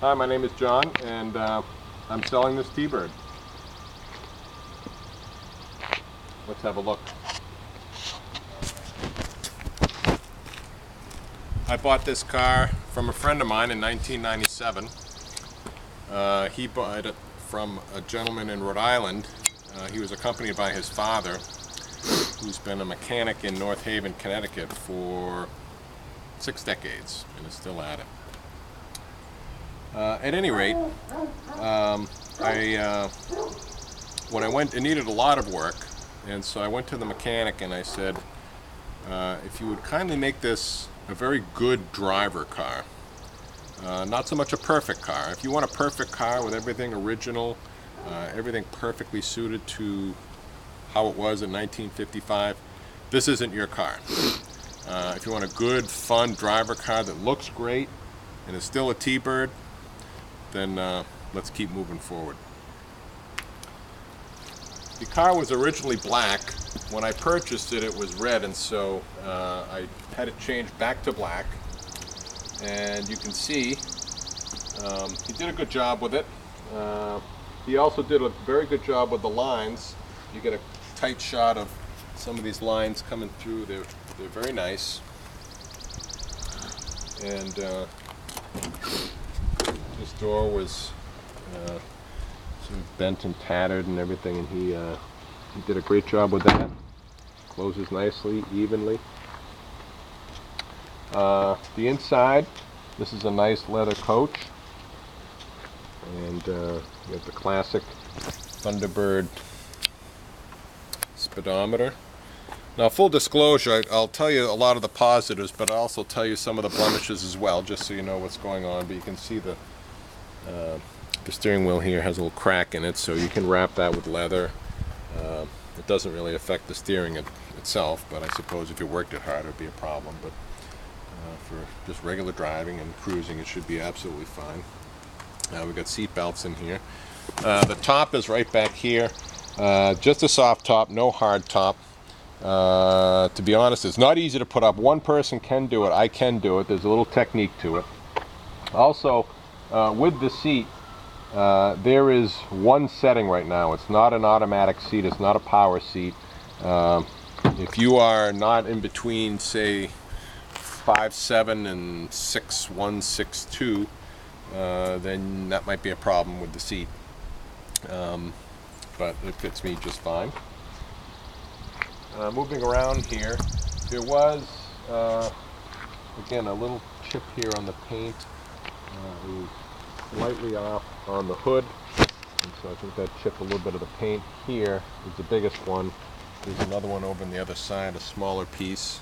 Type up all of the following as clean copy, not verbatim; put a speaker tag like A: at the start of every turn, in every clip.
A: Hi, my name is John, and I'm selling this T-Bird. Let's have a look. I bought this car from a friend of mine in 1997. He bought it from a gentleman in Rhode Island. He was accompanied by his father, who's been a mechanic in North Haven, Connecticut for 6 decades and is still at it. At any rate, when I went, it needed a lot of work, and so I went to the mechanic and I said, if you would kindly make this a very good driver car, not so much a perfect car. If you want a perfect car with everything original, everything perfectly suited to how it was in 1955, this isn't your car. If you want a good, fun driver car that looks great and is still a T-Bird, then let's keep moving forward. The car was originally black. When I purchased it, it was red, and so I had it changed back to black. And you can see he did a good job with it. He also did a very good job with the lines. You get a tight shot of some of these lines coming through. They're very nice. And this door was sort of bent and tattered and everything, and he did a great job with that. Closes nicely, evenly. The inside, this is a nice leather coach, and you have the classic Thunderbird speedometer. Now, full disclosure, I'll tell you a lot of the positives, but I'll also tell you some of the blemishes as well, just so you know what's going on. But you can see the steering wheel here has a little crack in it, so you can wrap that with leather. It doesn't really affect the steering itself, but I suppose if you worked it hard, it would be a problem. But for just regular driving and cruising, it should be absolutely fine. We've got seat belts in here. The top is right back here. Just a soft top, no hard top. To be honest, it's not easy to put up. One person can do it. I can do it. There's a little technique to it. Also, with the seat, there is one setting right now. It's not an automatic seat. It's not a power seat. If you are not in between, say, 5'7" and 6'1", 6'2", then that might be a problem with the seat. But it fits me just fine. Moving around here, there was, again, a little chip here on the paint. It was slightly off on the hood, and so I think that chipped a little bit of the paint. Here is the biggest one. There's another one over on the other side, a smaller piece,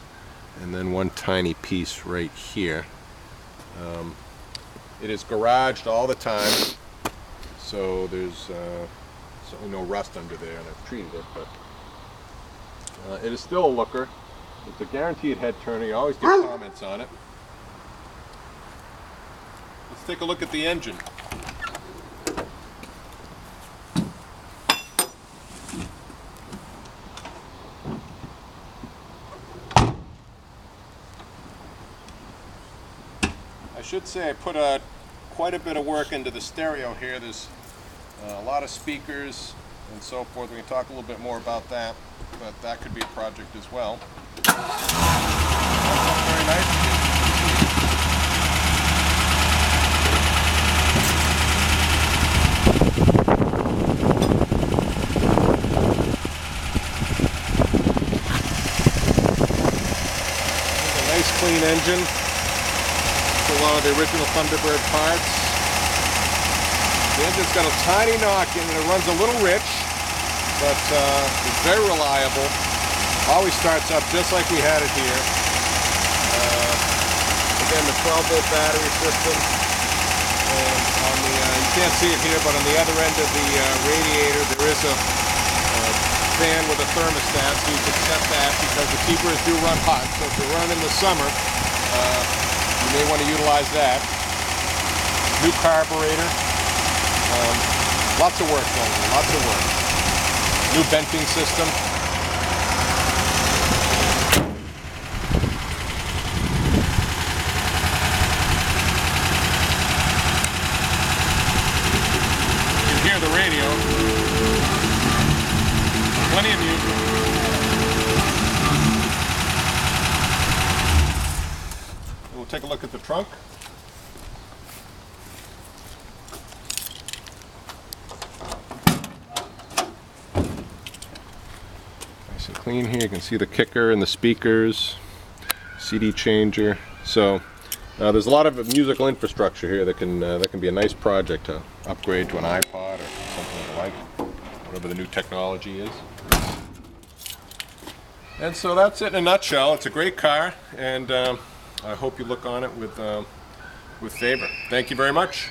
A: and then one tiny piece right here. It is garaged all the time, so there's certainly no rust under there, and I've treated it, but it is still a looker. It's a guaranteed head turner. You always get comments on it. Let's take a look at the engine. I should say I put quite a bit of work into the stereo here. There's a lot of speakers and so forth. We can talk a little bit more about that, but that could be a project as well. That's very nice. Nice clean engine. It's a lot of the original Thunderbird parts. The engine's got a tiny knock in it. It runs a little rich, but it's very reliable. Always starts up just like we had it here. Again, the 12-volt battery system. And on the, you can't see it here, but on the other end of the radiator, there is a fan with a thermostat, so you can set that because the T-Birds do run hot. So if you're running in the summer, you may want to utilize that. New carburetor. Lots of work going on, lots of work. New venting system. Plenty of music. We'll take a look at the trunk. Nice and clean here. You can see the kicker and the speakers, CD changer. So there's a lot of musical infrastructure here that can be a nice project to upgrade to an iPod or something like whatever the new technology is. And so that's it in a nutshell. It's a great car, and I hope you look on it with favor. Thank you very much.